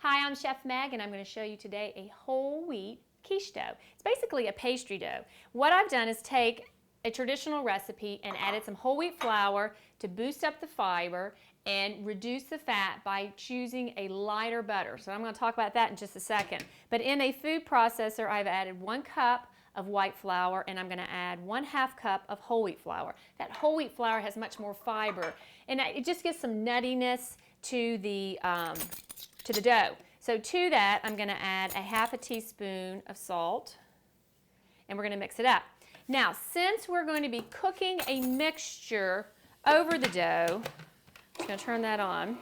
Hi, I'm Chef Meg, and I'm going to show you today a whole wheat quiche dough. It's basically a pastry dough. What I've done is take a traditional recipe and added some whole wheat flour to boost up the fiber and reduce the fat by choosing a lighter butter. So I'm going to talk about that in just a second. But in a food processor, I've added 1 cup of white flour, and I'm going to add 1/2 cup of whole wheat flour. That whole wheat flour has much more fiber, and it just gives some nuttiness to the dough. So to that, I'm going to add a 1/2 teaspoon of salt, and we're going to mix it up. Now, since we're going to be cooking a mixture over the dough, I'm just going to turn that on.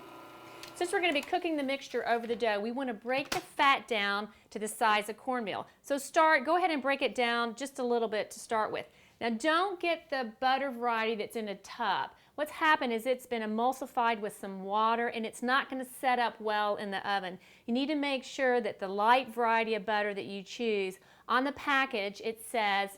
Since we're going to be cooking the mixture over the dough, we want to break the fat down to the size of cornmeal. So go ahead and break it down just a little bit to start with. Now, don't get the butter variety that's in a tub. What's happened is it's been emulsified with some water, and it's not going to set up well in the oven. You need to make sure that the light variety of butter that you choose, on the package it says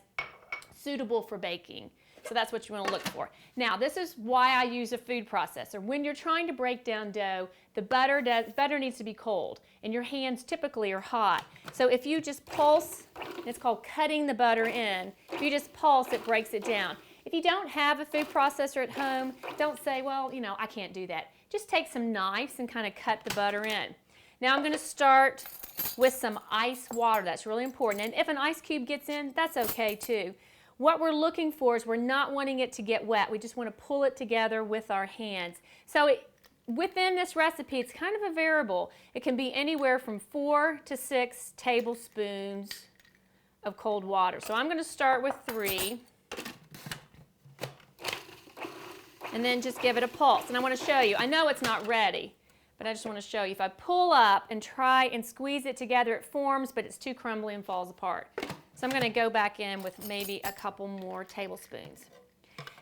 suitable for baking. So that's what you want to look for. Now, this is why I use a food processor. When you're trying to break down dough, the butter needs to be cold, and your hands typically are hot. So if you just pulse, it's called cutting the butter in. If you just pulse, it breaks it down. If you don't have a food processor at home, don't say, well, you know, I can't do that. Just take some knives and kind of cut the butter in. Now I'm going to start with some ice water. That's really important. And if an ice cube gets in, that's okay too. What we're looking for is we're not wanting it to get wet. We just want to pull it together with our hands. So within this recipe, it's kind of a variable. It can be anywhere from 4 to 6 tablespoons of cold water. So I'm going to start with 3. And then just give it a pulse. And I want to show you. I know it's not ready, but I just want to show you. If I pull up and try and squeeze it together, it forms, but it's too crumbly and falls apart. So I'm going to go back in with maybe a couple more tablespoons.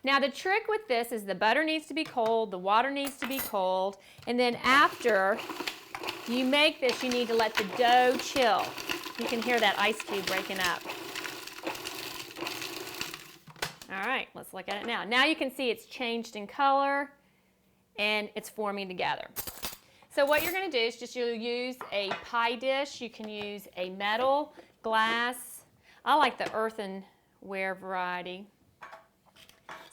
Now the trick with this is the butter needs to be cold, the water needs to be cold, and then after you make this, you need to let the dough chill. You can hear that ice cube breaking up. All right, let's look at it now. Now you can see it's changed in color and it's forming together. So what you're going to do is just you'll use a pie dish. You can use a metal, glass. I like the earthenware variety.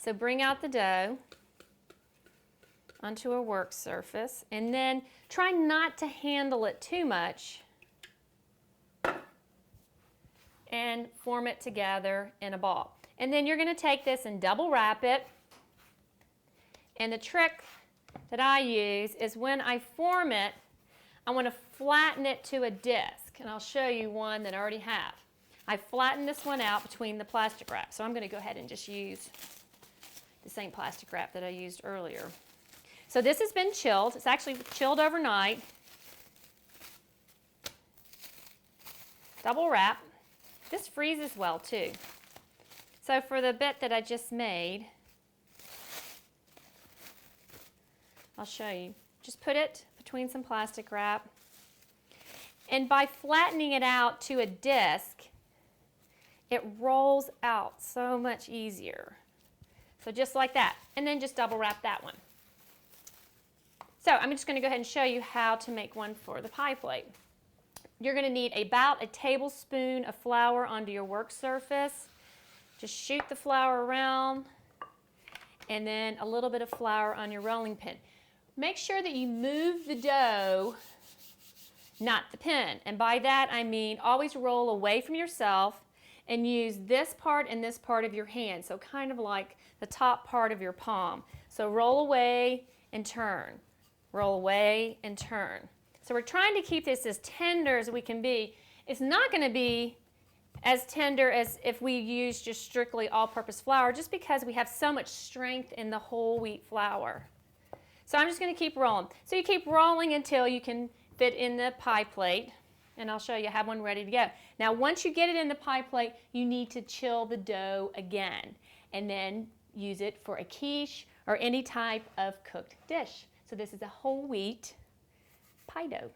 So bring out the dough onto a work surface and then try not to handle it too much and form it together in a ball. And then you're going to take this and double wrap it. And the trick that I use is when I form it, I want to flatten it to a disc. And I'll show you one that I already have. I flattened this one out between the plastic wrap. So I'm going to go ahead and just use the same plastic wrap that I used earlier. So this has been chilled. It's actually chilled overnight. Double wrap. This freezes well too. So for the bit that I just made, I'll show you. Just put it between some plastic wrap. And by flattening it out to a disc, it rolls out so much easier. So just like that. And then just double wrap that one. So I'm just going to go ahead and show you how to make one for the pie plate. You're going to need about a tablespoon of flour onto your work surface. Just shoot the flour around, and then a little bit of flour on your rolling pin. Make sure that you move the dough, not the pin. And by that I mean always roll away from yourself and use this part and this part of your hand. So kind of like the top part of your palm. So roll away and turn. Roll away and turn. So we're trying to keep this as tender as we can be. It's not going to be as tender as if we use just strictly all-purpose flour, just because we have so much strength in the whole wheat flour. So I'm just going to keep rolling. So you keep rolling until you can fit in the pie plate, and I'll show you. I have one ready to go. Now once you get it in the pie plate, you need to chill the dough again, and then use it for a quiche or any type of cooked dish. So this is a whole wheat pie dough.